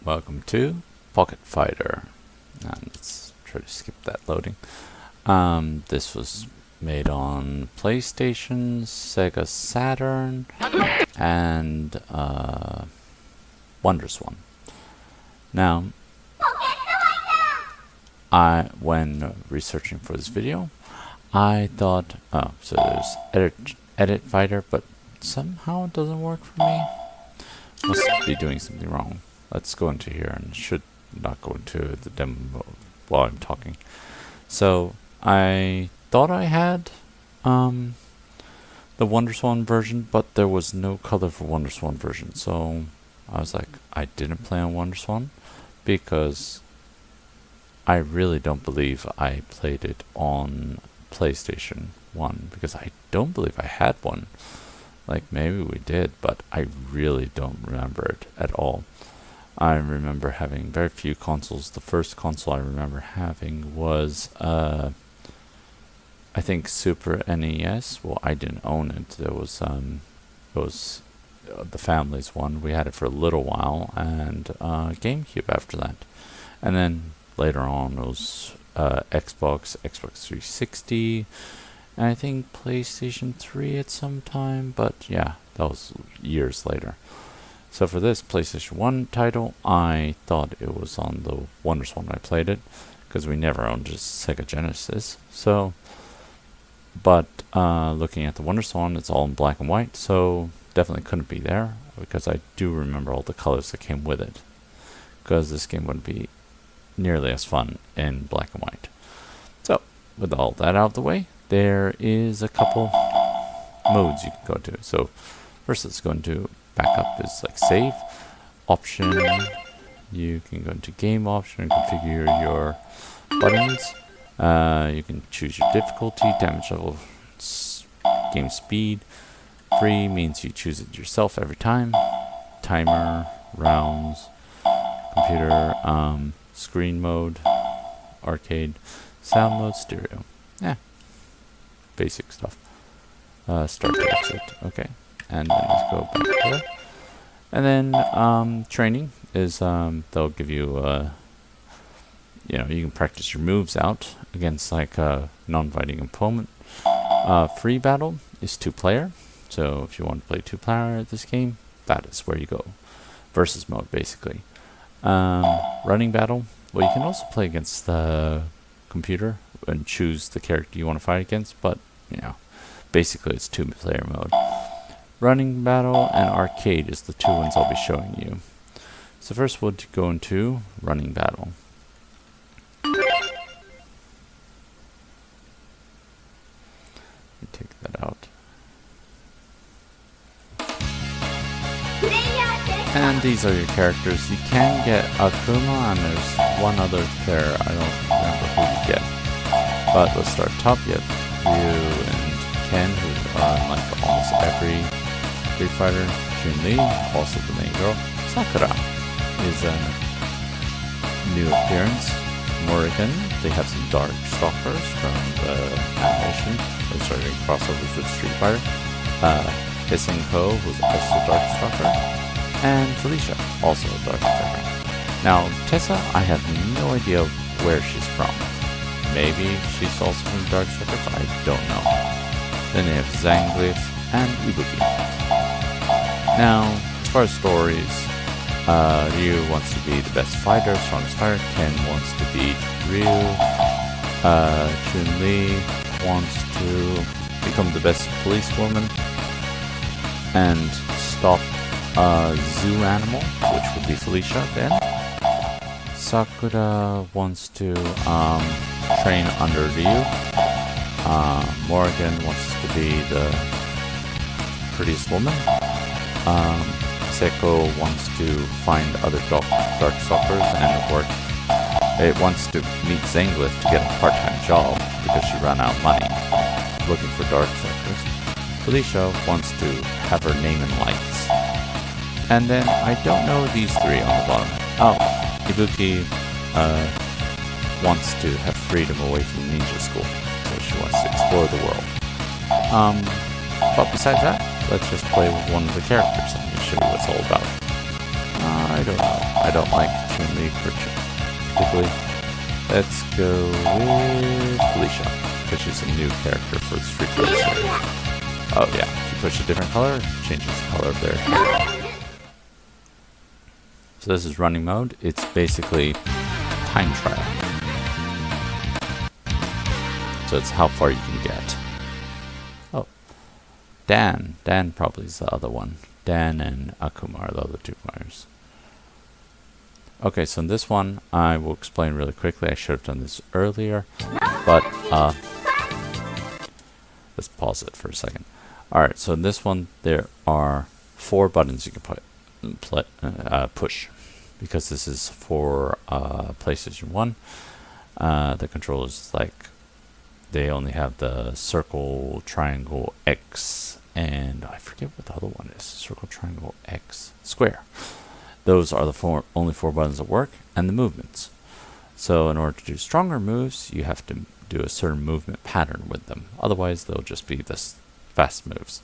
Welcome to Pocket Fighter. Let's try to skip that loading. This was made on PlayStation, Sega Saturn, and WonderSwan. Now, when researching for this video, I thought, so there's edit fighter, but somehow it doesn't work for me. Must be doing something wrong. Let's go into here, and should not go into the demo mode while I'm talking. So I thought I had the WonderSwan version, but there was no color for WonderSwan version. So I was like, I didn't play on WonderSwan because I really don't believe I played it on PlayStation 1, because I don't believe I had one. Like, maybe we did, but I really don't remember it at all. I remember having very few consoles. The first console I remember having was, I think, Super NES. Well, I didn't own it. It was the family's one. We had it for a little while, and GameCube after that. And then later on, it was Xbox 360, and I think PlayStation 3 at some time, but yeah, that was years later. So for this PlayStation 1 title, I thought it was on the WonderSwan when I played it, because we never owned a Sega Genesis. So, but looking at the WonderSwan, it's all in black and white, so definitely couldn't be there, because I do remember all the colors that came with it, because this game wouldn't be nearly as fun in black and white. So, with all that out of the way, there is a couple modes you can go to. So, first let's go into backup is like save. Option, you can go into game option and configure your buttons. You can choose your difficulty, damage level, game speed. Free means you choose it yourself every time. Timer, rounds, computer, screen mode, arcade, sound mode, stereo. Yeah, basic stuff. Start to exit. Okay, and then let's go back there. And then training is they'll give you you can practice your moves out against like a non-fighting opponent. Free battle is 2-player, so if you want to play 2-player at this game, that is where you go. Versus mode, basically. Running battle, well, you can also play against the computer and choose the character you want to fight against, but basically it's 2-player mode. Running battle and arcade is the two ones I'll be showing you. So first we'll go into running battle. Let me take that out. And these are your characters. You can get Akuma, and there's one other player, I don't remember who you get. But let's start top. You have Ryu and Ken, who are in like almost every Street Fighter. Chun-Li, also the main girl. Sakura is a new appearance. Morrigan, they have some Dark Stalkers from the animation. They're starting crossovers with Street Fighter. Hisenko, who's also Dark Stalker. And Felicia, also a Dark Stalker. Now, Tessa, I have no idea where she's from. Maybe she's also from Dark Stalker, but I don't know. Then they have Zangief and Ibuki. Now, as far as stories, Ryu wants to be the best fighter, strongest fighter. Ken wants to beat Ryu. Chun-Li wants to become the best policewoman and stop zoo animal, which would be Felicia then. Sakura wants to train under Ryu. Morrigan wants to be the prettiest woman. Seko wants to find other Dark Stalkers and work. It wants to meet Zangief to get a part-time job because she ran out of money looking for Dark Stalkers. Felicia wants to have her name in lights. And then I don't know these three on the bottom. Oh, Ibuki wants to have freedom away from ninja school, so she wants to explore the world. But besides that, let's just play with one of the characters and show you what it's all about. I I don't know. I don't like Chun-Li particularly. Let's go with Felicia, because she's a new character for the Street Fighter series. Oh yeah, if you push a different color, it changes the color of their hair. So this is running mode. It's basically time trial. So it's how far you can get. Oh, Dan. Dan probably is the other one. Dan and Akuma are the other two players. Okay, so in this one, I will explain really quickly. I should have done this earlier, but let's pause it for a second. Alright, so in this one, there are 4 buttons you can push, because this is for PlayStation 1. The controllers, they only have the circle, triangle, X, and I forget what the other one is. Circle, triangle, X, square. Those are the only 4 buttons that work, and the movements. So in order to do stronger moves, you have to do a certain movement pattern with them. Otherwise, they'll just be this fast moves.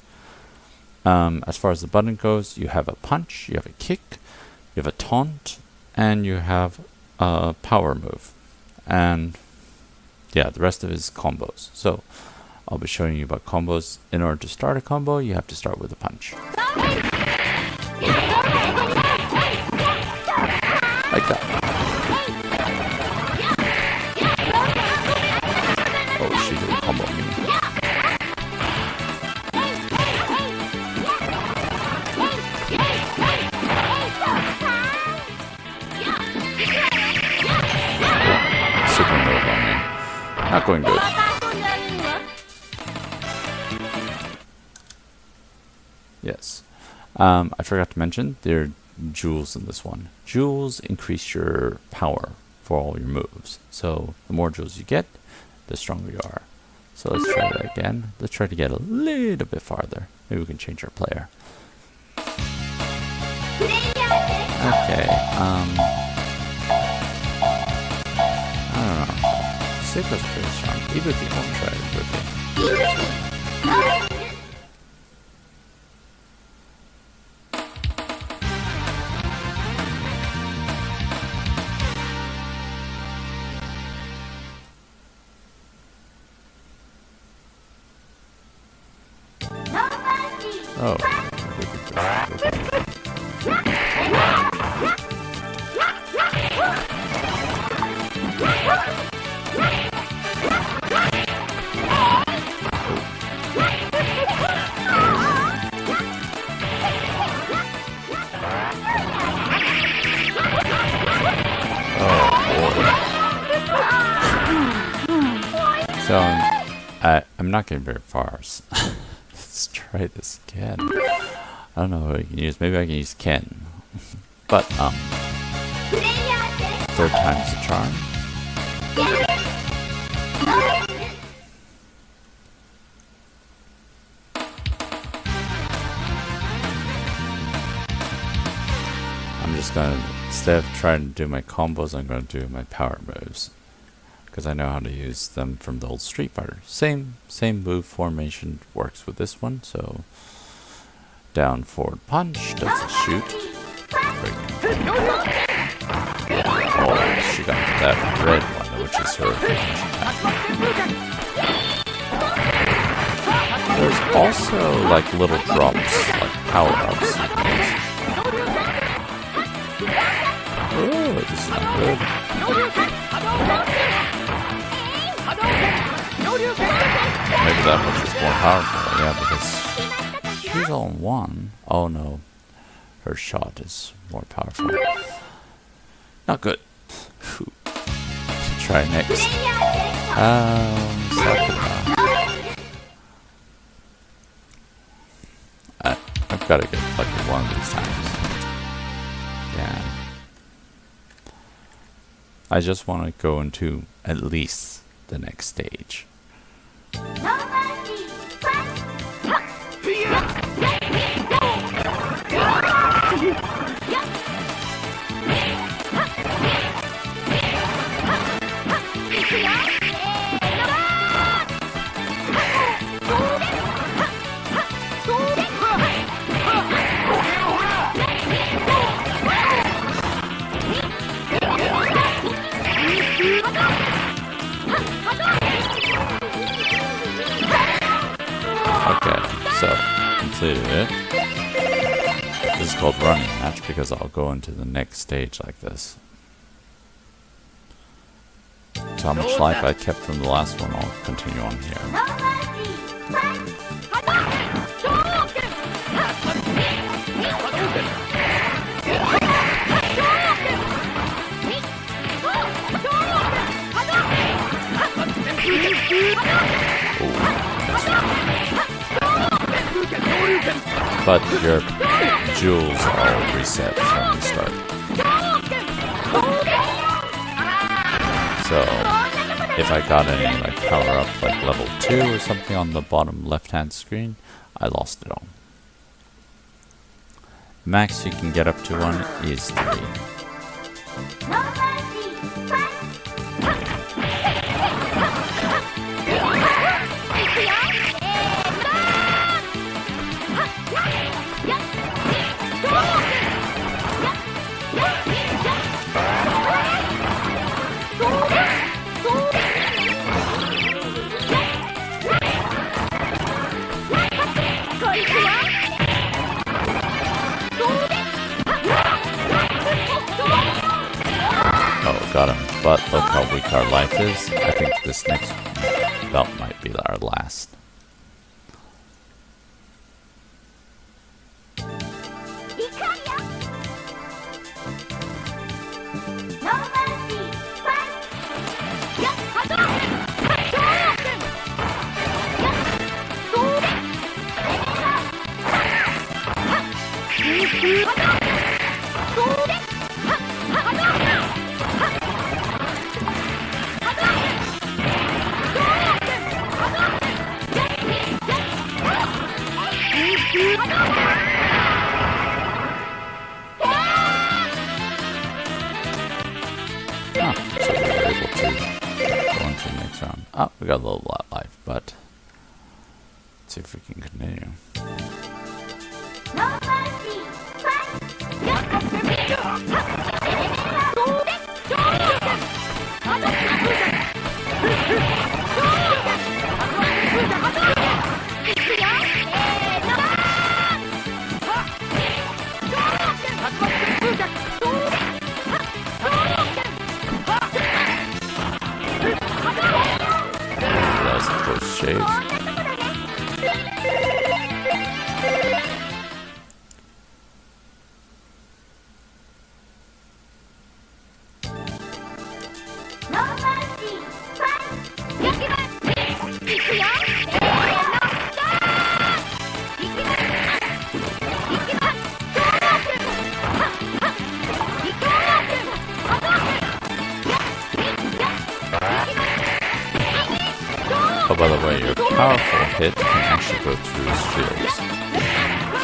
As far as the button goes, you have a punch, you have a kick, you have a taunt, and you have a power move. And yeah, the rest of it is combos. So I'll be showing you about combos. In order to start a combo, you have to start with a punch. Like that. Oh, she didn't combo me. Super move on me. Not going good. Yes. I forgot to mention, there are jewels in this one. Jewels increase your power for all your moves. So the more jewels you get, the stronger you are. So let's try that again. Let's try to get a little bit farther. Maybe we can change our player. Okay, I don't know. Seiko's pretty strong. Ibuki won't try Ibuki. Oh. So I'm not getting very far. Let's try this again. I don't know what I can use. Maybe I can use Ken. But third time's the charm. I'm just gonna, instead of trying to do my combos, I'm gonna do my power moves, because I know how to use them from the old Street Fighter. Same move formation works with this one. So down, forward, punch, doesn't shoot. Oh, she got that red one, which is her attack. There's also like little drops, like power-ups you can use. Oh, this is not good. Maybe that much is more powerful, yeah, because she's on one. Oh no, her shot is more powerful. Not good. To try next. Sakura. I've got to get lucky one of these times. Yeah. I just want to go into at least the next stage. completed it. This is called running match because I'll go into the next stage like this. So how much life I kept from the last one, I'll continue on here. But your jewels are reset from the start. So if I got any like power up like level 2 or something on the bottom left hand screen, I lost it all. Max you can get up to one is 3. Oh, got him. But look how weak our life is. I think this next belt might be our last. So we're able to go into the next round. Oh, we got a little lot life, but let's see if we can continue. That's a close shave. Oh, by the way, your powerful hit can actually go through shields.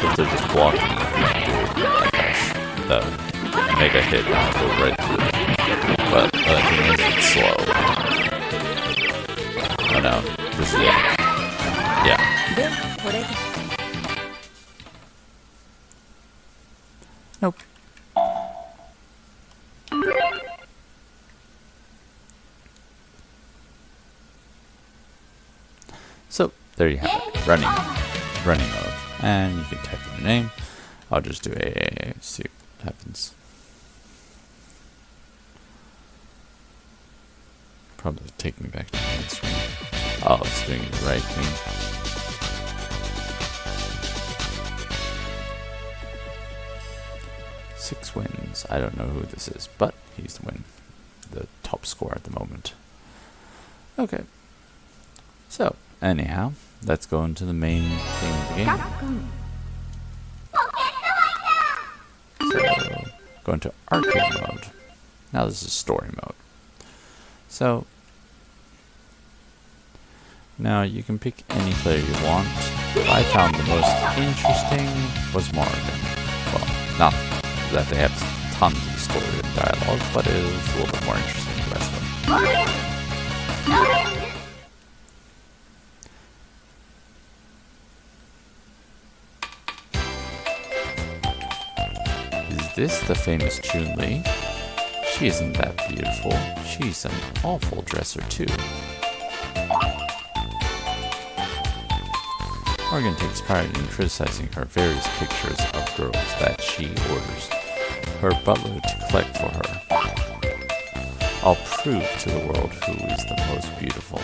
So if they're just blocking, you can do like the mega hit and go right through. But the thing is, it's slow. Oh no, this is it. Yeah. Nope. So there you have it, running mode, and you can type in your name. I'll just do AA, see what happens. Probably take me back to the main screen. Oh, it's doing it right me. Six wins. I don't know who this is, but he's the top scorer at the moment. Okay. So, anyhow, let's go into the main theme of the game. So, go into arcade mode. Now this is story mode. So, now you can pick any player you want. I found the most interesting was Morrigan. Well, not that they have tons of story and dialogue, but it was a little bit more interesting than the rest of them. Is this the famous Chun-Li? She isn't that beautiful. She's an awful dresser too. Morgan takes pride in criticizing her various pictures of girls that she orders her butler to collect for her. I'll prove to the world who is the most beautiful.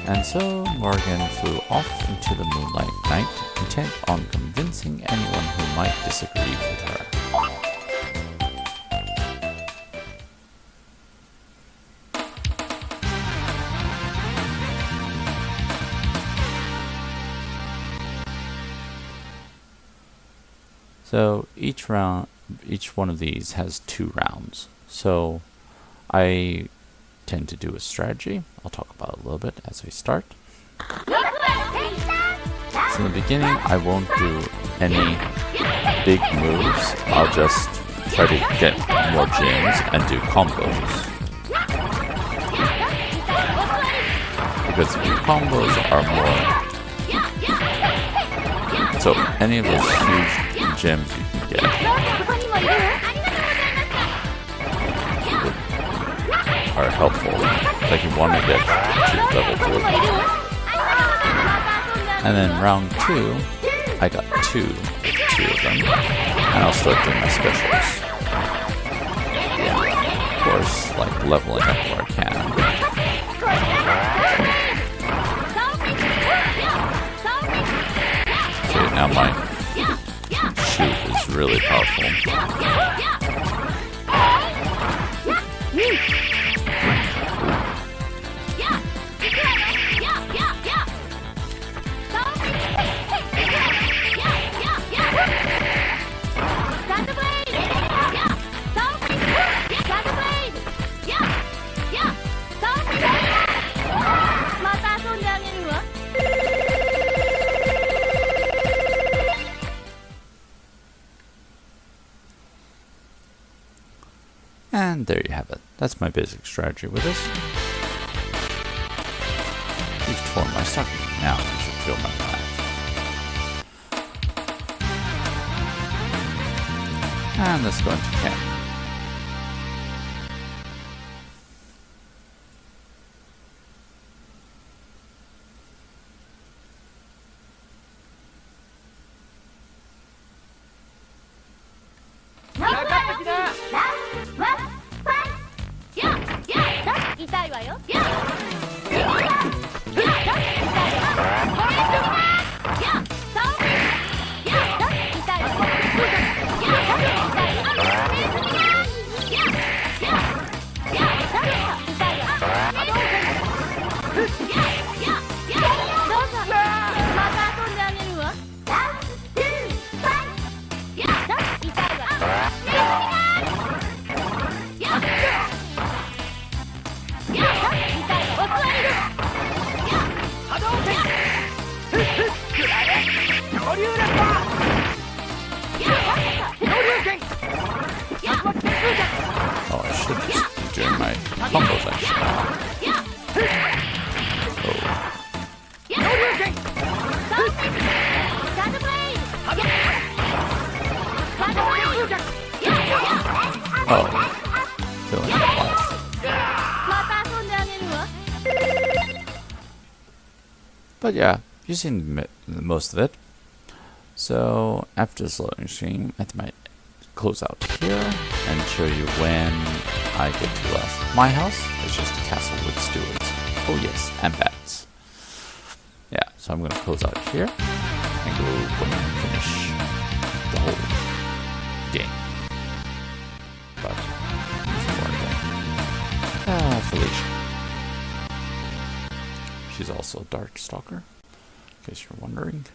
And so Morrigan flew off into the moonlight night, intent on convincing anyone who might disagree with her. So each one of these has 2 rounds. So I tend to do a strategy. I'll talk about it a little bit as we start. So in the beginning, I won't do any big moves. I'll just try to get more gems and do combos. Because the combos are more... So any of those huge gems you can get are helpful. Like you want to get to level 3. And then round 2, I got two of them, and I'll start doing my specials. Of course, like leveling up where I can. Okay, now my shoot is really powerful. And there you have it. That's my basic strategy with this. You've torn my stocking. Now you should feel my wrath. And let's go into camp. Oh, I should just be doing my combos actually. Oh, feeling alive. But yeah, you've seen most of it. So after this loading screen, I might close out here and show you when I get to my house. It's just a castle with stewards. Oh yes, and bats. Yeah, so I'm going to close out here and go when I finish the whole game. But Felicia. She's also a Dark Stalker, in case you're wondering.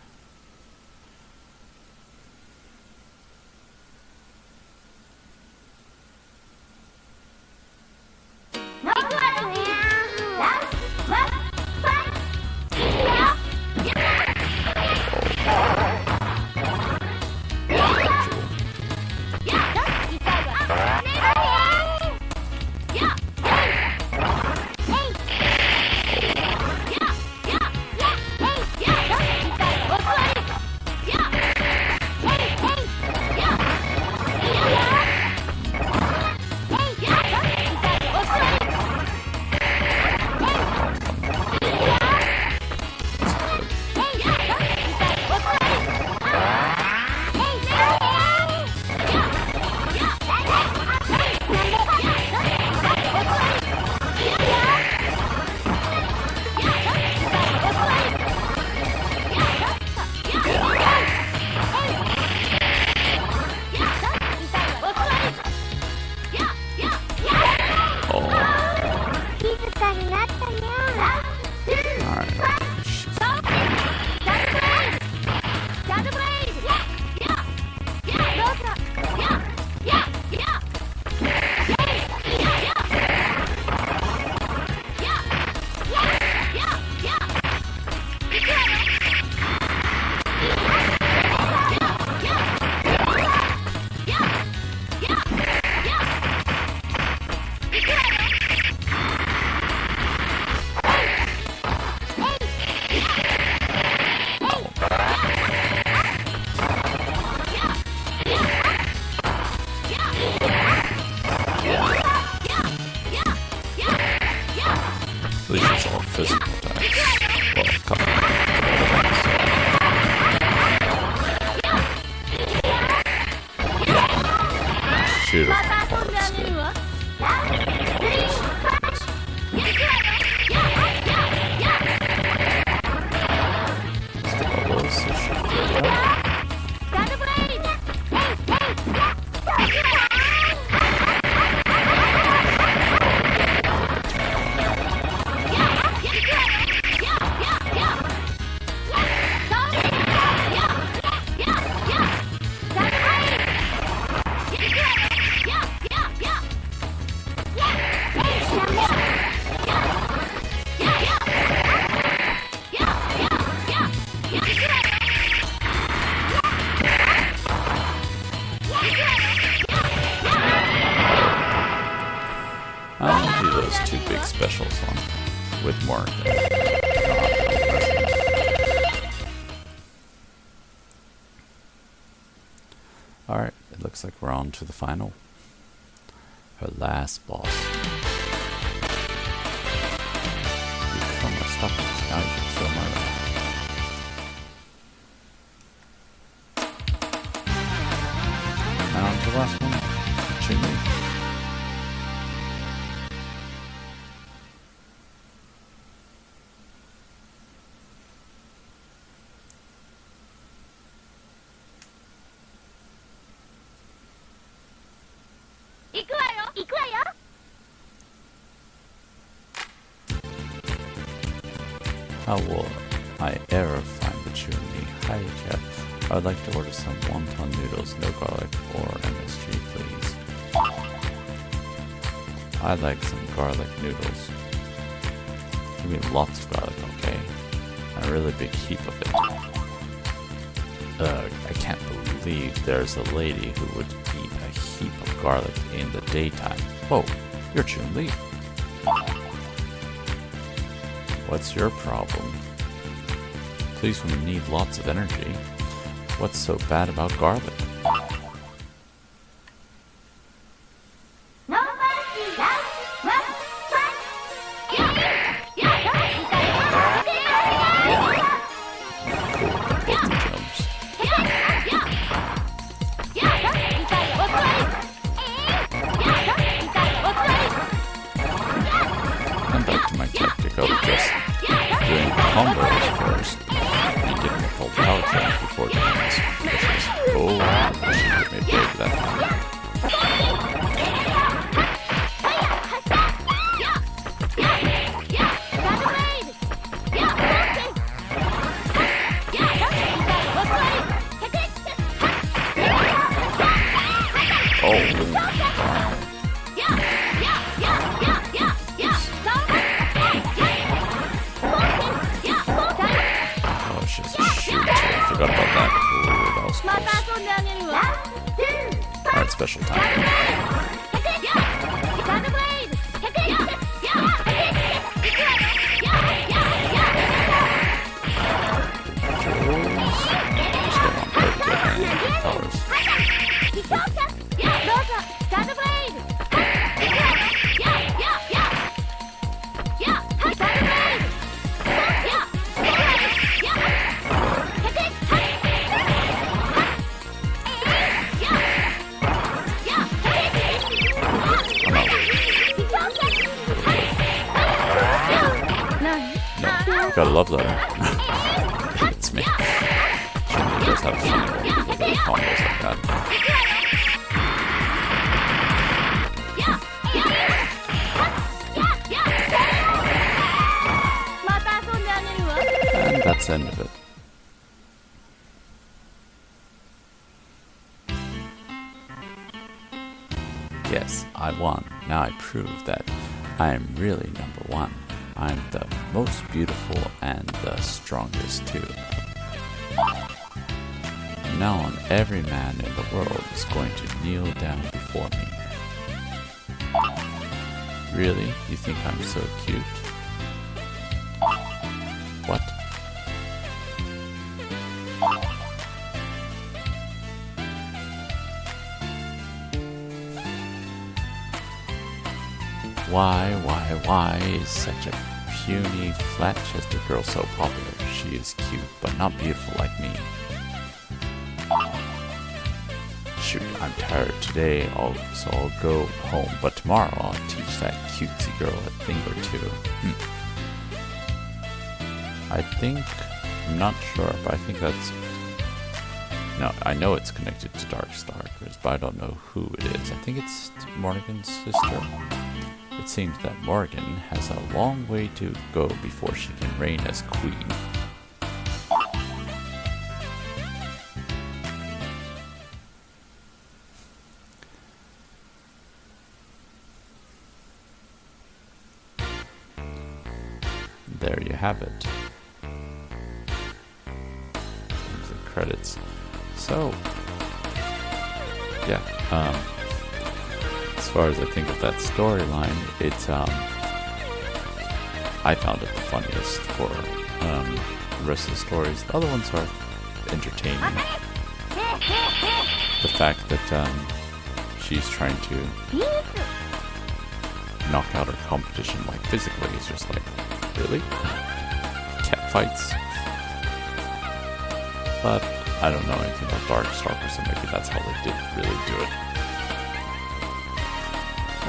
those two big specials on with Morrigan. Alright, it looks like we're on to the final. Her last boss. You kill my stuffers, now you can fill my wrath. And on to the last one, Chimney. How will I ever find the chimney? Hi, Jeff. I would like to order some wonton noodles, no garlic or MSG, please. I'd like some garlic noodles. Give me lots of garlic, okay? And a really big heap of it. Ugh, I can't believe there's a lady who would eat a heap of garlic in the daytime. Whoa, you're Chun-Li. What's your problem? Please, we need lots of energy. What's so bad about garlic? I'm back to my tactic of just doing combos first and getting a full power change before doing this. Oh, I should have made break that time. Oh, forgot about that. Ooh, that was close. Alright, special time. Just don't want her to get any powers. Gotta love that. It's me. Chun-Li does have funny little combos like that. And that's the end of it. Yes, I won. Now I prove that I am really number one. I'm the most beautiful and the strongest too. From now on, every man in the world is going to kneel down before me. Really? You think I'm so cute? What? Why is such a puny, flat-chested girl so popular? She is cute, but not beautiful like me. Shoot, I'm tired today, so I'll go home, but tomorrow I'll teach that cutesy girl a thing or two. I'm not sure, but I think that's... No, I know it's connected to Darkstalkers, but I don't know who it is. I think it's Morrigan's sister. It seems that Morrigan has a long way to go before she can reign as queen. There you have it. The credits. So, yeah, as far as I think of that storyline, it's I found it the funniest for the rest of the stories. The other ones are entertaining. The fact that she's trying to knock out her competition, like physically, is just like, really? Cat fights? But I don't know anything about Darkstalkers, so maybe that's how they did really do it.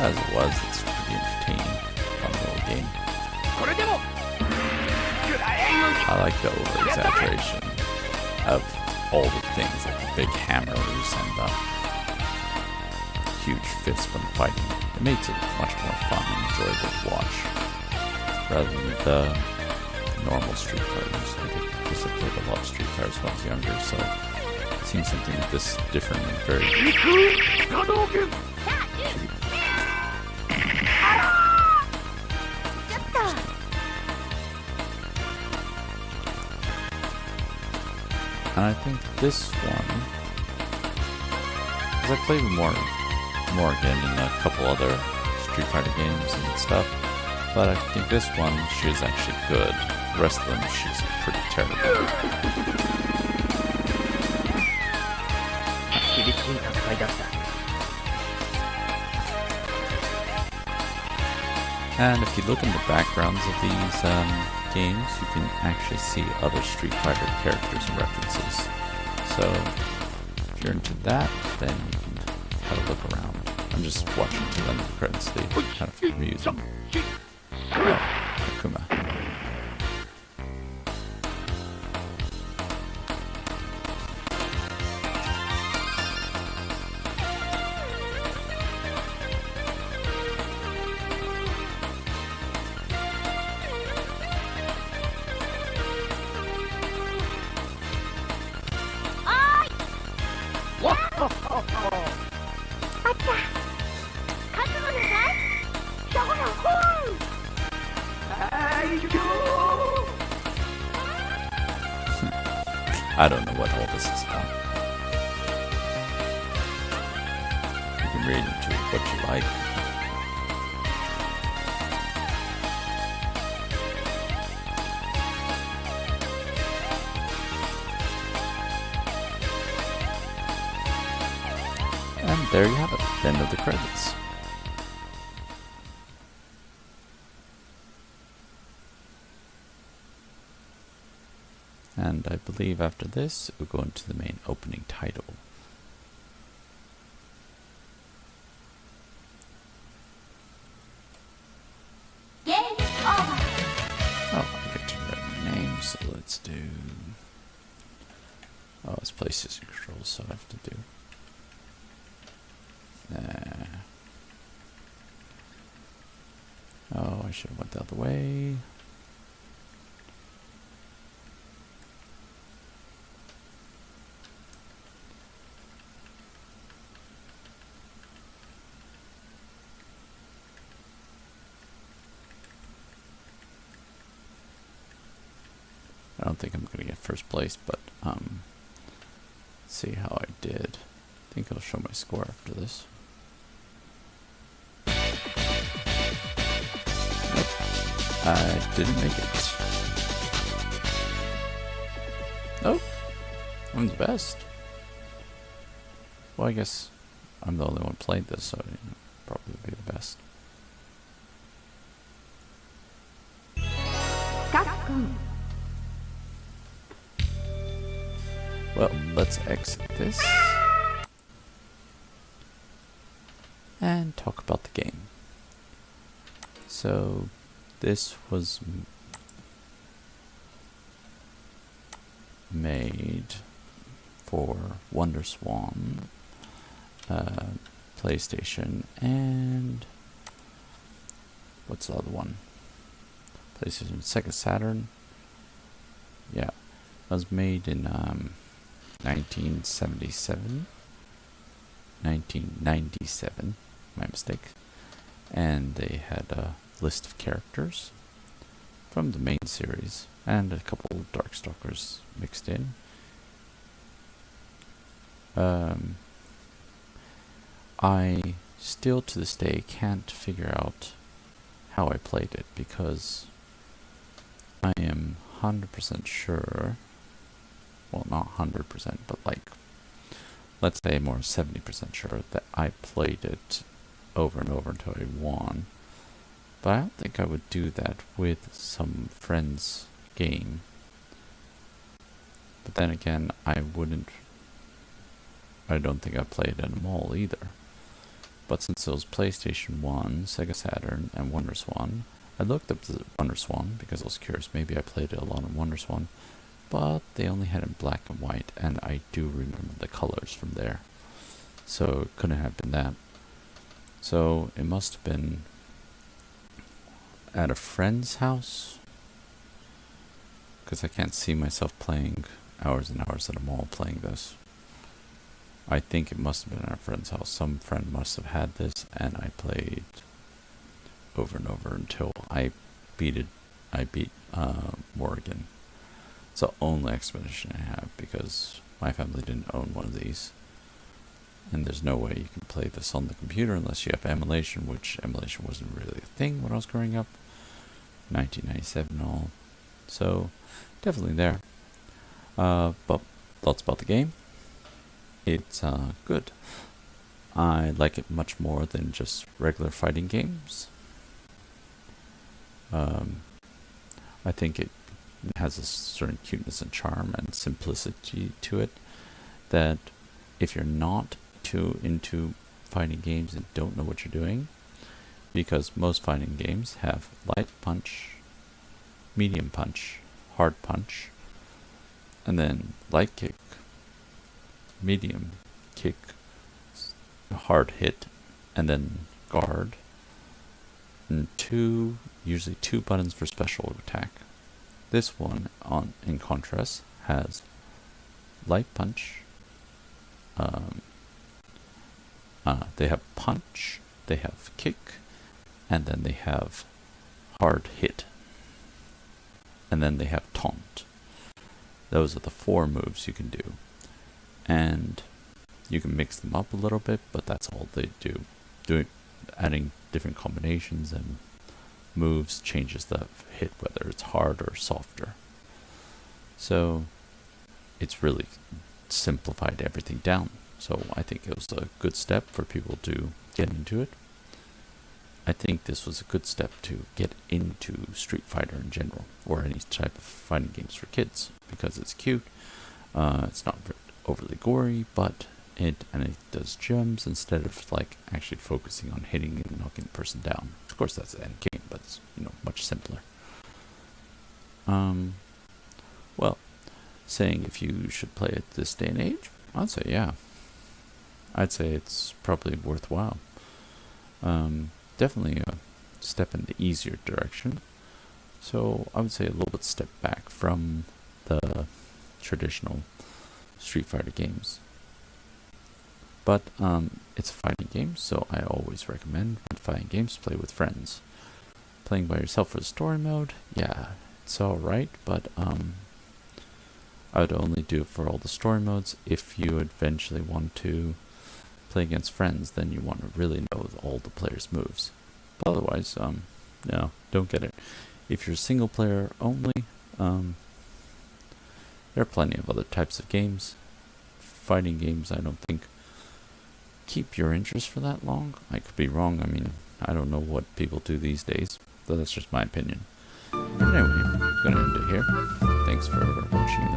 As it was, it's pretty entertaining, fun little game. I like the over-exaggeration of all the things, like the big hammers and the huge fists when fighting. It makes it much more fun and enjoyable to watch, rather than the normal Street Fighters. Because I played a lot of Street Fighters when I was younger, so seeing something like this different and very and I think this one, because I played with Morrigan and a couple other Street Fighter games and stuff, but I think this one, she's actually good. The rest of them, she's pretty terrible. And if you look in the backgrounds of these games, you can actually see other Street Fighter characters and references. So if you're into that, then you can have a look around. I'm just watching to the end of the credits. They kind of amusing. Oh, Akuma. I don't know what all this is about. You can read into what you like. And there you have it, the end of the credits. And I believe after this, we'll go into the main opening title. Oh, I get to write my name, so let's do... Oh, it's PlayStation controls, so I have to do... Oh, I should have went the other way. I don't think I'm going to get first place, but let's see how I did. I think I'll show my score after this. Nope, I didn't make it. Nope, I'm the best. Well, I guess I'm the only one playing this, so probably be the best. Well, let's exit this and talk about the game. So, this was made for WonderSwan, PlayStation, and what's the other one? PlayStation, Sega Saturn. Yeah, it was made in 1997, my mistake, and they had a list of characters from the main series and a couple of Darkstalkers mixed in. I still to this day can't figure out how I played it, because I am 100% sure, well, not 100%, but like, let's say more 70% sure that I played it over and over until I won. But I don't think I would do that with some friend's game. But then again, I don't think I played in them all either. But since it was PlayStation 1, Sega Saturn, and WonderSwan, I looked up the WonderSwan because I was curious. Maybe I played it a lot on WonderSwan, but they only had it in black and white, and I do remember the colors from there. So it couldn't have been that. So it must have been at a friend's house, because I can't see myself playing hours and hours at a mall playing this. I think it must have been at a friend's house. Some friend must have had this, and I played over and over until I beat Morrigan. It's the only expedition I have because my family didn't own one of these. And there's no way you can play this on the computer unless you have emulation, which emulation wasn't really a thing when I was growing up. 1997 and all. So, definitely there. But thoughts about the game? It's good. I like it much more than just regular fighting games. I think it has a certain cuteness and charm and simplicity to it that if you're not too into fighting games and don't know what you're doing, because most fighting games have light punch, medium punch, hard punch, and then light kick, medium kick, hard hit, and then guard, and usually two buttons for special attack. This one, in contrast, has light punch. They have punch, they have kick, and then they have hard hit, and then they have taunt. Those are the 4 moves you can do, and you can mix them up a little bit, but that's all they do. Adding different combinations and moves changes the hit, whether it's hard or softer. So it's really simplified everything down. So I think it was a good step for people to get into it. I think this was a good step to get into Street Fighter in general, or any type of fighting games for kids, because it's cute. It's not overly gory, but it does gems instead of like actually focusing on hitting and knocking the person down. Of course, that's the end game, but it's much simpler. Well, saying if you should play it this day and age, I'd say yeah. I'd say it's probably worthwhile. Definitely a step in the easier direction. So I would say a little bit step back from the traditional Street Fighter games. But it's a fighting game, so I always recommend when fighting games, play with friends. Playing by yourself for the story mode, yeah, it's alright, but I would only do it for all the story modes. If you eventually want to play against friends, then you want to really know all the players' moves. But otherwise, no, don't get it. If you're single player only, there are plenty of other types of games. Fighting games, I don't think keep your interest for that long. I could be wrong. I mean, I don't know what people do these days, so that's just my opinion. But anyway, I'm gonna end it here. Thanks for watching.